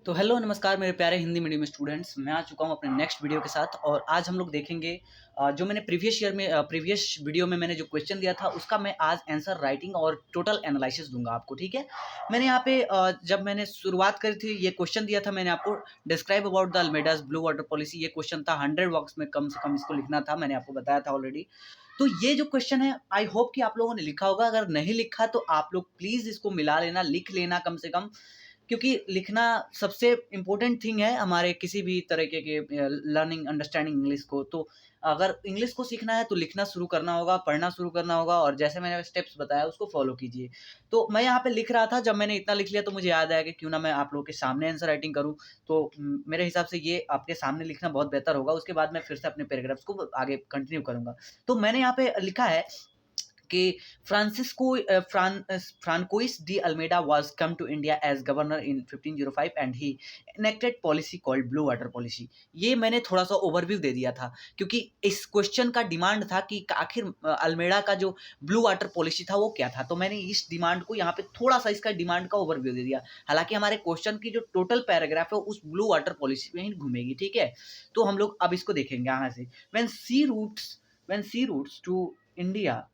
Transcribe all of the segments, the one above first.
तो हेलो नमस्कार मेरे प्यारे हिंदी मीडियम स्टूडेंट्स, मैं आ चुका हूँ अपने नेक्स्ट वीडियो के साथ। और आज हम लोग देखेंगे जो मैंने प्रीवियस वीडियो में मैंने जो क्वेश्चन दिया था उसका मैं आज आंसर राइटिंग और टोटल एनालिसिस दूंगा आपको। ठीक है, मैंने यहाँ पे जब मैंने शुरुआत करी थी ये क्वेश्चन दिया था, मैंने आपको describe about the Almeida's blue water policy, ये क्वेश्चन था 100 वर्ड्स में कम से कम इसको लिखना था, मैंने आपको बताया था ऑलरेडी। तो ये जो क्वेश्चन है आई होप कि आप लोगों ने लिखा होगा, अगर नहीं लिखा तो आप लोग प्लीज़ इसको मिला लेना, लिख लेना कम से कम, क्योंकि लिखना सबसे इम्पोर्टेंट थिंग है हमारे किसी भी तरीके के लर्निंग अंडरस्टैंडिंग इंग्लिश को। तो अगर इंग्लिश को सीखना है तो लिखना शुरू करना होगा, पढ़ना शुरू करना होगा, और जैसे मैंने स्टेप्स बताया उसको फॉलो कीजिए। तो मैं यहाँ पे लिख रहा था, जब मैंने इतना लिख लिया तो मुझे याद आया कि क्यों ना मैं आप लोगों के सामने आंसर राइटिंग करूँ। तो मेरे हिसाब से ये आपके सामने लिखना बहुत बेहतर होगा, उसके बाद मैं फिर से अपने पैराग्राफ्स को आगे कंटिन्यू करूँगा। तो मैंने यहाँ पे लिखा है कि Francois de Almeida was come to India as governor in 1505 and he enacted policy called blue water policy. ये मैंने थोड़ा सा ओवरव्यू दे दिया था, क्योंकि इस क्वेश्चन का डिमांड था कि आखिर अल्मेडा का जो ब्लू वाटर पॉलिसी था वो क्या था। तो मैंने इस डिमांड को यहाँ पे थोड़ा सा इसका डिमांड का ओवरव्यू दे दिया। हालांकि हमारे क्वेश्चन की जो टोटल पैराग्राफ है उस ब्लू वाटर पॉलिसी में ही घूमेगी। ठीक है, तो हम लोग अब इसको देखेंगे यहाँ से। when sea routes to India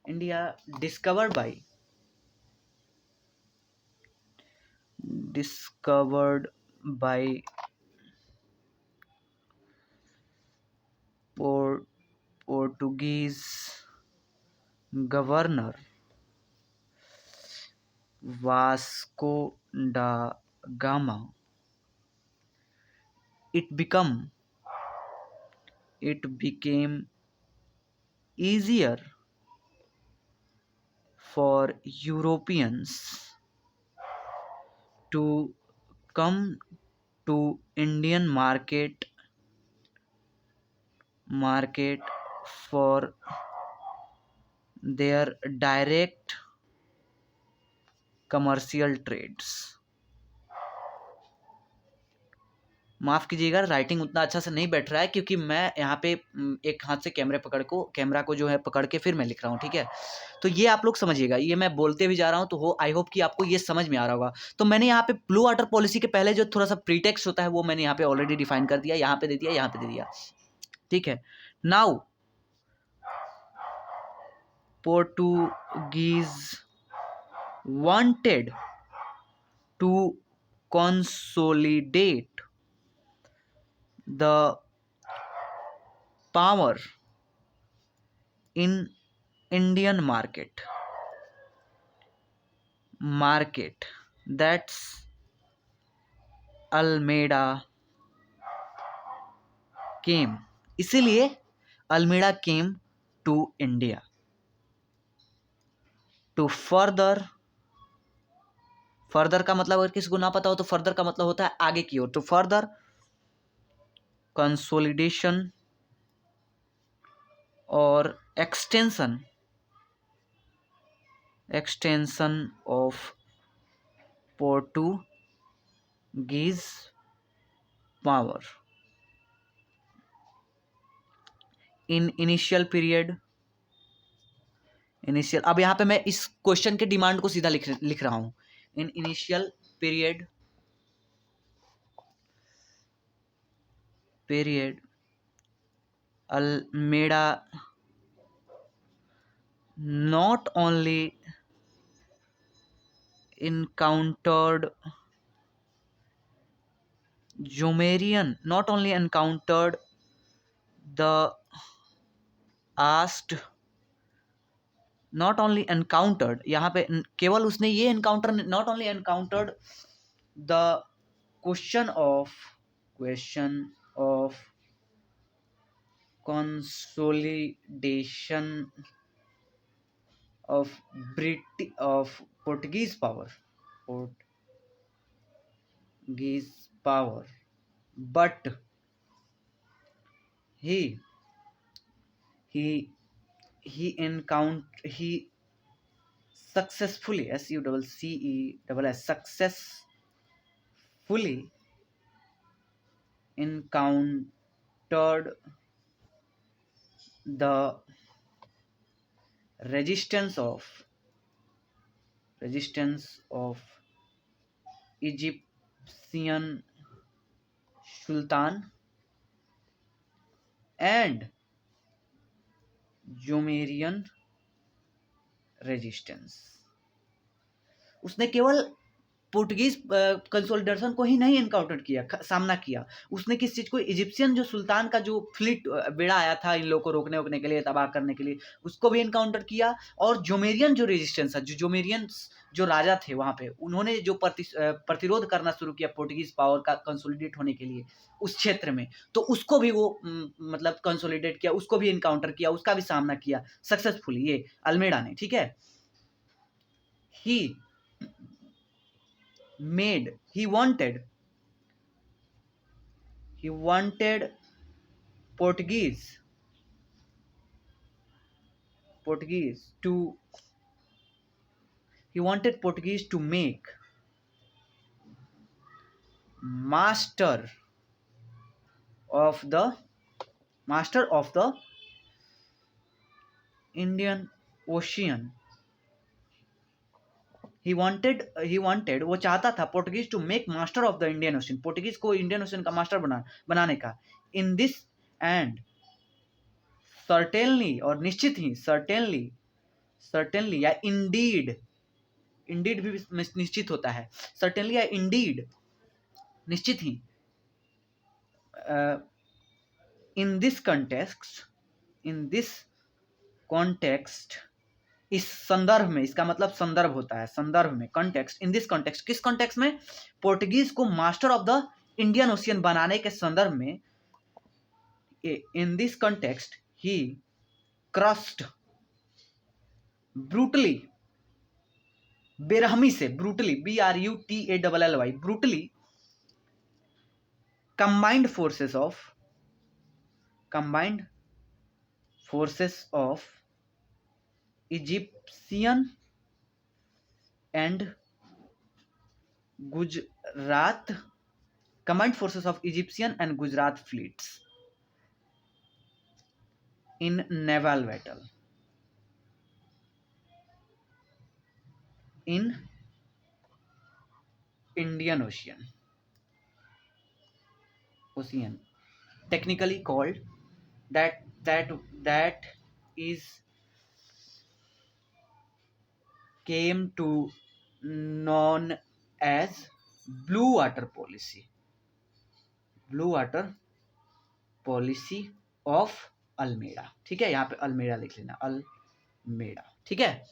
India discovered by Portuguese governor Vasco da Gama. It became easier for Europeans to come to Indian market for their direct commercial trades. माफ़ कीजिएगा, राइटिंग उतना अच्छा से नहीं बैठ रहा है, क्योंकि मैं यहाँ पे एक हाथ से कैमरा को जो है पकड़ के फिर मैं लिख रहा हूँ। ठीक है, तो ये आप लोग समझिएगा, ये मैं बोलते भी जा रहा हूँ, तो आई होप कि आपको ये समझ में आ रहा होगा। तो मैंने यहाँ पे ब्लू वाटर पॉलिसी के पहले जो थोड़ा सा प्रीटेक्स्ट होता है वो मैंने यहाँ पे ऑलरेडी डिफाइन कर दिया, यहाँ पे दे दिया, यहाँ पे दे दिया। ठीक है, now Portuguese wanted to consolidate the power in Indian market. That's Almeida came. इसीलिए Almeida came to India to further का मतलब अगर किसी को ना पता हो तो फर्दर का मतलब होता है आगे की ओर। तो फर्दर कंसोलिडेशन और extension of Portuguese power in initial period. अब यहाँ पे मैं इस क्वेश्चन के डिमांड को सीधा लिख रहा हूँ। In initial period Almeida not only encountered the asked not only encountered, यहाँ पे केवल उसने ये encounter not only encountered the question of consolidation of Portuguese power, but he successfully successfully encountered the resistance of Egyptian sultan and जोमेरियन resistance. उसने केवल Portuguese consolidation को ही नहीं इनकाउंटर किया, सामना किया, उसने किस चीज को, इजिप्शियन जो सुल्तान का जो फ्लीट बेड़ा आया था इन लोगों को रोकने के लिए, तबाह करने के लिए, उसको भी इनकाउंटर किया। और जोमेरियन जो रेजिस्टेंस है, जो जोमेरियन जो राजा थे वहां पे, उन्होंने जो प्रतिरोध करना शुरू किया पोर्टुगीज पावर का कंसोलिडेट होने के लिए उस क्षेत्र में, तो उसको भी वो मतलब कंसोलिडेट किया, उसको भी इनकाउंटर किया, उसका भी सामना किया सक्सेसफुली ये अल्मेडा ने। ठीक है, he wanted Portuguese to make master of the Indian Ocean. He wanted, वो चाहता था Portuguese to make master of the Indian Ocean, Portuguese को इंडियन ओशन का मास्टर बनाने का। इन दिस एंड सर्टेनली, और निश्चित ही, सर्टेनली या इंडीड भी निश्चित होता है, सर्टेनली या इंडीड निश्चित ही, इन दिस कॉन्टेक्स्ट, इस संदर्भ में, इसका मतलब संदर्भ होता है, संदर्भ में, कॉन्टेक्स्ट, इन दिस कॉन्टेक्स्ट, किस कॉन्टेक्स्ट में, पोर्टुगीज को master of the Indian ocean बनाने के संदर्भ में, in this context he crossed brutally, बेरहमी से, brutally, BRUTALLY, brutally, combined forces of Egyptian and Gujarat, fleets in naval battle in Indian Ocean, technically called, that is came to known as blue water policy of Almeida. ठीक है, यहाँ पे Almeida लिख लेना, Almeida. ठीक है,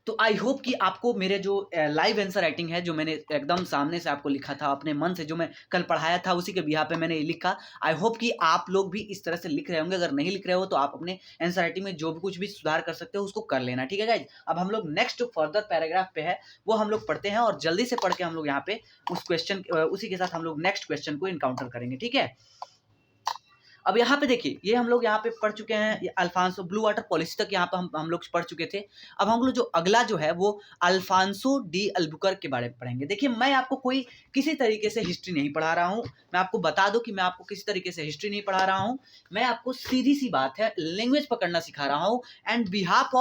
तो I hope कि आपको मेरे जो लाइव आंसर राइटिंग है, जो मैंने एकदम सामने से आपको लिखा था, अपने मन से जो मैं कल पढ़ाया था, उसी के बिहाफ पे मैंने लिखा। आई होप कि आप लोग भी इस तरह से लिख रहे होंगे। अगर नहीं लिख रहे हो तो आप अपने आंसर राइटिंग में जो भी कुछ भी सुधार कर सकते हो उसको कर लेना। ठीक है गाइज, अब हम लोग नेक्स्ट फर्दर पैराग्राफ पे है, वो हम लोग पढ़ते हैं और जल्दी से पढ़ के हम लोग यहाँ पे उसी के साथ हम लोग नेक्स्ट क्वेश्चन को इनकाउंटर करेंगे। ठीक है, अब यहाँ पे देखिए, ये हम लोग यहाँ पे पढ़ चुके हैं, अल्फांसो ब्लू वाटर पॉलिसी तक यहाँ पे हम लोग पढ़ चुके थे। अब हम लोग जो अगला जो है वो अल्फांसो डी अल्बुकर्क के बारे में पढ़ेंगे। देखिए, मैं आपको कोई किसी तरीके से हिस्ट्री नहीं पढ़ा रहा हूँ, मैं आपको बता दूं कि मैं आपको किसी तरीके से हिस्ट्री नहीं पढ़ा रहा हूँ, मैं आपको सीधी सी बात है लैंग्वेज पकड़ना सिखा रहा हूँ। एंड बिहाफ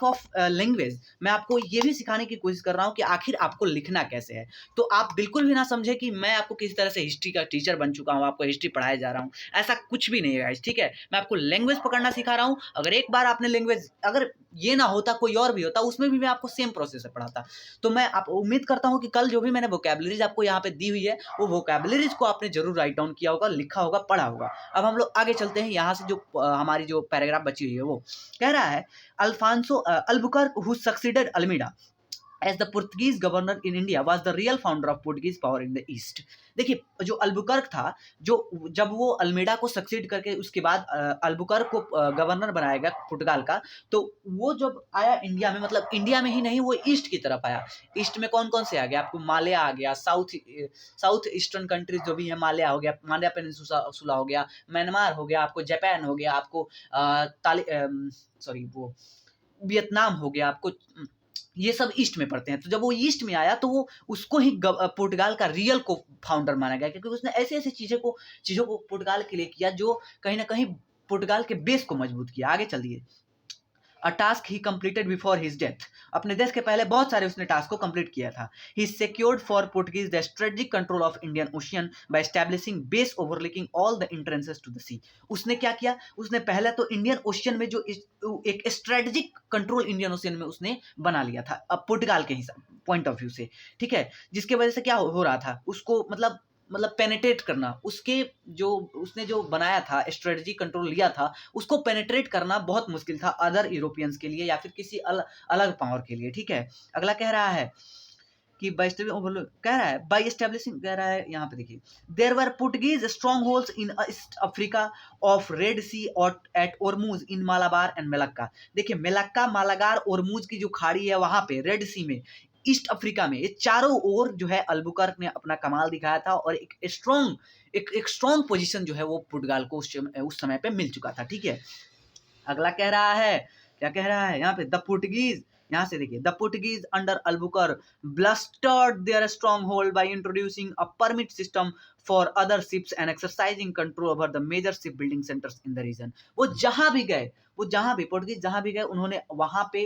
ऑफ लैंग्वेज मैं आपको ये भी सिखाने की कोशिश कर रहा हूँ कि आखिर आपको लिखना कैसे है। तो आप बिल्कुल भी ना समझे कि मैं आपको किसी तरह से हिस्ट्री का टीचर बन चुका हूँ, आपको हिस्ट्री पढ़ाया जा रहा हूँ, ऐसा कुछ भी नहीं है गाइस। ठीक है, मैं आपको लैंग्वेज पकड़ना सिखा रहा हूँ। अगर एक बार आपने लैंग्वेज, अगर ये ना होता कोई और भी होता, उसमें भी मैं आपको सेम प्रोसेस से पढ़ाता। तो मैं आप उम्मीद करता हूँ कि कल जो भी मैंने वोकैबुलरीज आपको यहाँ पे दी हुई है, वो वोकैबुलरीज को आपने जरूर राइट डाउन किया होगा, लिखा होगा, पढ़ा होगा। अब हम लोग आगे चलते हैं, यहाँ से जो हमारी जो पैराग्राफ बची हुई है वो कह रहा है, Alfonso Albuquerque who succeeded Almeida as the Portuguese governor in India was the real founder of Portuguese power in the East। देखिए, जो अल्बुकर्क था, जो जब वो अल्मेडा को सक्सीड करके उसके बाद अल्बुकर्क को गवर्नर बनाया गया पुर्तगाल का, तो वो जब आया इंडिया में, मतलब इंडिया में ही नहीं, वो ईस्ट की तरफ आया। ईस्ट में कौन कौन से आ गया, आपको माल्या आ गया, साउथ ईस्टर्न कंट्रीज जो भी है, माल्या हो गया, माल्या पेनिनसुला हो गया, म्यांमार हो गया, आपको जापान हो गया, आपको वो वियतनाम हो गया, आपको ये सब ईस्ट में पड़ते हैं। तो जब वो ईस्ट में आया तो वो उसको ही पुर्तगाल का रियल को फाउंडर माना गया, क्योंकि उसने ऐसे ऐसे चीज़ों को पुर्तगाल के लिए किया जो कहीं ना कहीं पुर्तगाल के बेस को मजबूत किया। आगे चलिए, अ टास्क ही कंप्लीटेड बिफोर हिज डेथ, अपने डेथ के पहले बहुत सारे उसने टास्क को कंप्लीट किया था। He secured for Portuguese the strategic control of Indian Ocean by establishing base overlooking all the entrances to the sea. उसने क्या किया, उसने पहले तो इंडियन ओशियन में जो एक स्ट्रेटेजिक कंट्रोल इंडियन ओशियन में उसने बना लिया था, अब पुर्तगाल के हिसाब पॉइंट ऑफ व्यू से, ठीक है। जिसके वजह से क्या हो रहा था, उसको मतलब पेनिट्रेट करना, उसके जो उसने जो बनाया था स्ट्रेटजी कंट्रोल लिया था, उसको पेनिट्रेट करना बहुत मुश्किल था अदर यूरोपियंस के लिए या फिर किसी अलग पावर के लिए, ठीक है। अगला कह रहा है कि बाई एस्टेब्लिशिंग कह रहा है यहाँ पे देखिए, there were Portuguese strong holds in East Africa of Red Sea और at Ormuz in Malabar and Malacca. देखिए मेलक्का, मालागार, ओरमुज की जो खाड़ी है वहां पे रेड सी में, ईस्ट अफ्रीका में, ये चारों ओर जो है अल्बुकर्क ने अपना कमाल दिखाया था और एक स्ट्रॉन्ग पोजीशन जो है वो पुर्तगाल को उस समय पे मिल चुका था, ठीक है। अगला कह रहा है, क्या कह रहा है यहाँ पे, द पुर्तगीज, यहाँ से देखिए, the Portuguese under Albuquerque bolstered their strong hold by introducing a permit system for other ships and exercising control over the major ship building centres in the region. वो जहां भी गए, वो जहां भी पुर्तगीज जहां भी गए, उन्होंने वहां पे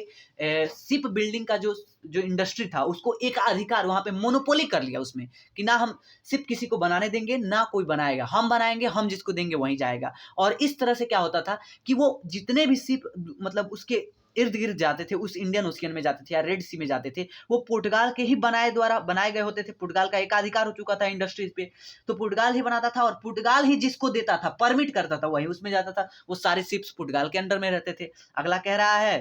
शिप बिल्डिंग का जो इंडस्ट्री था उसको एक अधिकार वहां पे मोनोपोली कर लिया उसमें, कि ना हम शिप किसी को बनाने देंगे ना कोई बनाएगा, हम बनाएंगे, हम जिसको देंगे वहीं जाएगा। और इस तरह से क्या होता था कि वो जितने भी शिप मतलब उसके इर्द गिर्द जाते थे, उस इंडियन ओशियन में जाते थे या रेड सी में जाते थे, वो पुर्तगाल के ही बनाए गए होते थे। पुर्तगाल का एकाधिकार हो चुका था इंडस्ट्रीज पे, तो पुर्तगाल ही बनाता था और पुर्तगाल ही जिसको देता था, परमिट करता था, वही उसमें जाता था। वो सारे शिप्स पुर्तगाल के अंडर में रहते थे। अगला कह रहा है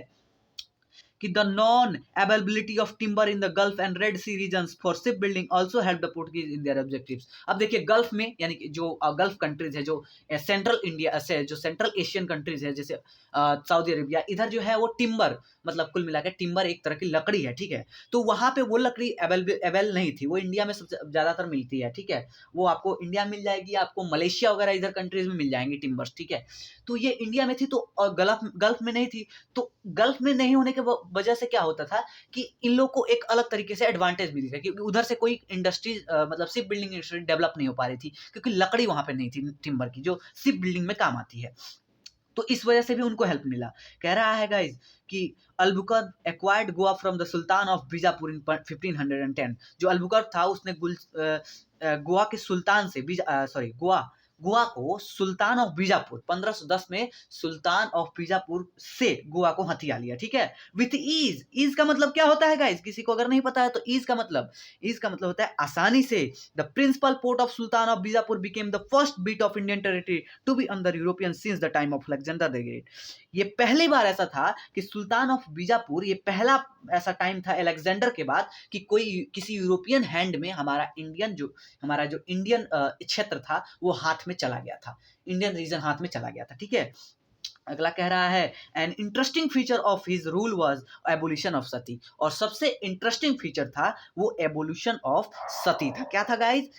कि the non availability of timber in the Gulf and Red Sea regions for ship building also help the Portuguese in their objectives. अब देखिए गल्फ में, यानी कि जो गल्फ कंट्रीज है, जो सेंट्रल इंडिया से, जो सेंट्रल एशियन कंट्रीज है, जैसे सऊदी अरेबिया, इधर जो है वो टिम्बर, मतलब कुल मिलाकर टिम्बर एक तरह की लकड़ी है, ठीक है। तो वहां पे वो लकड़ी अवेल नहीं थी, वो इंडिया में सबसे ज्यादातर मिलती है, ठीक है। वो आपको इंडिया में मिल जाएगी, आपको मलेशिया वगैरह इधर कंट्रीज में मिल जाएंगी टिम्बर्स, ठीक है। तो ये इंडिया में थी, तो गल्फ में नहीं थी। तो गल्फ में नहीं होने के वजह से क्या होता था कि इन लोग को एक अलग तरीके से एडवांटेज मिल गया, क्योंकि उधर से कोई इंडस्ट्रीज मतलब शिप बिल्डिंग इंडस्ट्री डेवलप नहीं हो पा रही थी, क्योंकि लकड़ी वहां पे नहीं थी टिम्बर की, जो शिप बिल्डिंग में काम आती है। तो इस वजह से भी उनको हेल्प मिला। कह रहा है गाइज कि Albuquerque acquired Goa from the sultan of Bijapur in 1510। जो अल्बुकर्क था उसने गोवा के सुल्तान से गोवा को सुल्तान ऑफ बीजापुर 1510 में सुल्तान ऑफ बीजापुर से गोवा को हथिया लिया, ठीक है। विथ ईज, ईज का मतलब क्या होता है गाइस, किसी को अगर नहीं पता है तो ईज का मतलब होता है आसानी से। The principal port of sultan of Bijapur became the first bit of Indian territory to be under European since the time of Alexander the Great. ये पहली बार ऐसा था कि सुल्तान ऑफ बीजापुर, ये पहला ऐसा टाइम था अलेक्जेंडर के बाद कि कोई किसी यूरोपियन हैंड में हमारा जो इंडियन क्षेत्र था वो हाथ में चला गया था, इंडियन रीजन हाथ में चला गया था, ठीक है। अगला कह रहा है an interesting feature of his rule was abolition of sati. और सबसे इंटरेस्टिंग फीचर था वो एबोल्यूशन ऑफ सती था। क्या था गाइज,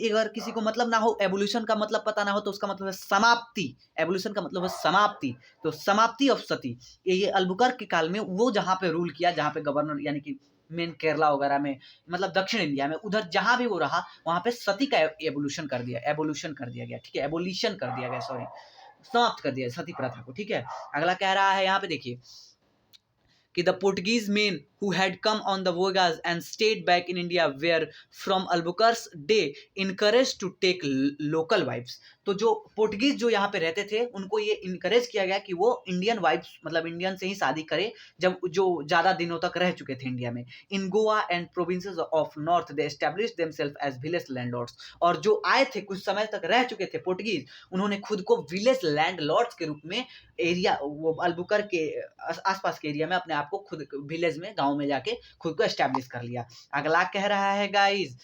अगर किसी को मतलब ना हो, एबोल्यूशन का मतलब पता ना हो, तो उसका मतलब है समाप्ति। एबोल्यूशन का मतलब है समाप्ति, तो समाप्ति ऑफ सती ये अल्बुकर्क के काल में वो जहां पे रूल किया, जहां पे गवर्नर यानी कि मेन केरला वगैरह में, मतलब दक्षिण इंडिया में, उधर जहां भी वो रहा वहां पे सती का एबोल्यूशन कर दिया गया, ठीक है। एबोल्यूशन कर दिया गया, सॉरी, समाप्त कर दिया सती प्रथा को, ठीक है। अगला कह रहा है यहाँ पे देखिए कि the Portuguese main who had come on the voyages and stayed back in India were from Albuquerque's day encouraged to take local wives। तो जो पोर्टुगीज जो यहाँ पे रहते थे उनको ये इनकरेज किया गया कि वो इंडियन वाइफ्स, मतलब इंडियन से ही शादी करे, जब जो ज्यादा दिनों तक रह चुके थे इंडिया में। In Goa and provinces of north they established themselves as village landlords. और जो आए थे कुछ समय तक रह चुके थे पोर्टुगीज, उन्होंने खुद को विलेज लैंडलॉर्ड्स के रूप में एरिया, वो अल्बुकर्क के आसपास के एरिया में अपने आप को खुद विलेज में, गांव में जाके खुद को एस्टैब्लिश कर लिया। अगला कह रहा है गाइस,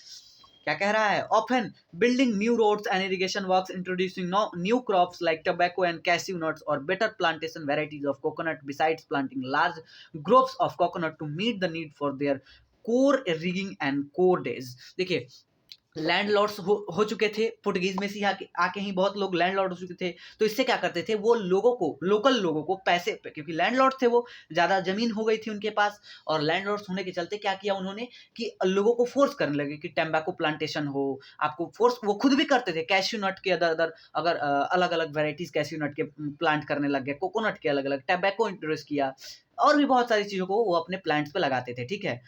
क्या कह रहा है, often building new roads and irrigation works, introducing new crops like tobacco and cashew nuts और better plantation varieties of coconut besides planting large groves of coconut to meet the need for their coir rigging and coir days. देखिए landlords हो चुके थे, Portuguese में से आके आके ही बहुत लोग लैंडलॉर्ड हो चुके थे। तो इससे क्या करते थे, वो लोगों को, लोकल लोगों को पैसे, क्योंकि लैंडलॉर्ड थे वो, ज़्यादा ज़मीन हो गई थी उनके पास, और लैंडलॉर्ड्स होने के चलते क्या किया उन्होंने कि लोगों को फोर्स करने लगे कि टैम्बैको प्लांटेशन हो, आपको फोर्स, वो खुद भी करते थे। कैश्यू नट के अदर अदर अगर अलग अलग वेराइटीज़ कैश्यू नट के प्लांट करने लग गए, कोकोनट के अलग अलग, टैम्बैको इंट्रोड्यूस किया, और भी बहुत सारी चीज़ों को वो अपने प्लांट्स पे लगाते थे, ठीक है।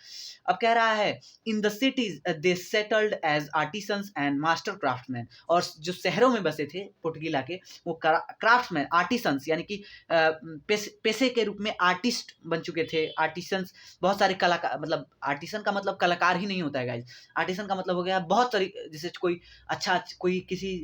अब कह रहा है in the cities they settled as artisans and master craftsman, और जो शहरों में बसे थे पुर्तगीला के, वो क्राफ्टमैन, आर्टिसंस यानी कि पेशे के रूप में आर्टिस्ट बन चुके थे। आर्टिसंस बहुत सारे कलाकार, मतलब आर्टिसन का मतलब कलाकार ही नहीं होता है गाइज, आर्टिसन का मतलब हो गया बहुत सारी, जैसे कोई अच्छा, कोई किसी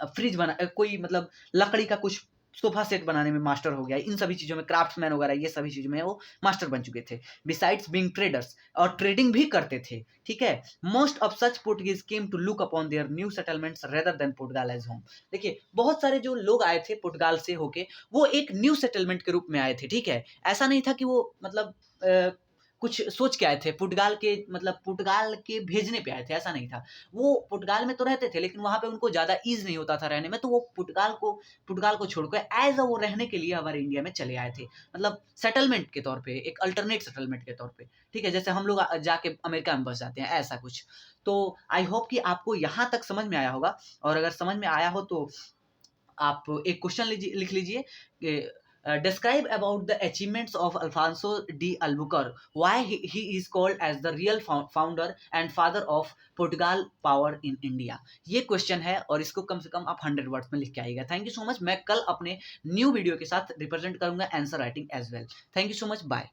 फ्रिज बना, कोई मतलब लकड़ी का कुछ सोफा सेट बनाने में मास्टर हो गया, इन सभी चीज़ों में क्राफ्ट्समैन वगैरह, ये सभी चीज़ों में वो मास्टर बन चुके थे। बिसाइड्स बीइंग ट्रेडर्स, और ट्रेडिंग भी करते थे, ठीक है। Most of such Portuguese came to look upon their new settlements rather than Portugal as home. देखिए बहुत सारे जो लोग आए थे पुर्तगाल से होके, वो एक न्यू सेटलमेंट के रूप में आए थे, ठीक है। ऐसा नहीं था कि वो मतलब कुछ सोच के आए थे, पुर्तगाल के मतलब पुर्तगाल के भेजने पे आए थे, ऐसा नहीं था। वो पुर्तगाल में तो रहते थे, लेकिन वहाँ पे उनको ज़्यादा ईज़ नहीं होता था रहने में, तो वो पुर्तगाल को छोड़कर एज़ अ वो रहने के लिए हमारे इंडिया में चले आए थे। मतलब सेटलमेंट के तौर पे, एक अल्टरनेट सेटलमेंट के तौर पे, ठीक है। जैसे हम लोग जाके अमेरिका में बस जाते हैं, ऐसा कुछ। तो आई होप कि आपको यहाँ तक समझ में आया होगा, और अगर समझ में आया हो तो आप एक क्वेश्चन लिख लीजिए कि describe about the achievements of Alfonso de Albuquerque. Why he is called as the real founder and father of Portugal power in India. ये क्वेश्चन है, और इसको कम से कम आप 100 वर्ड्स में लिख के आइएगा। Thank you so much. मैं कल अपने न्यू वीडियो के साथ रिप्रेजेंट करूंगा answer writing as well. Thank you so much, bye.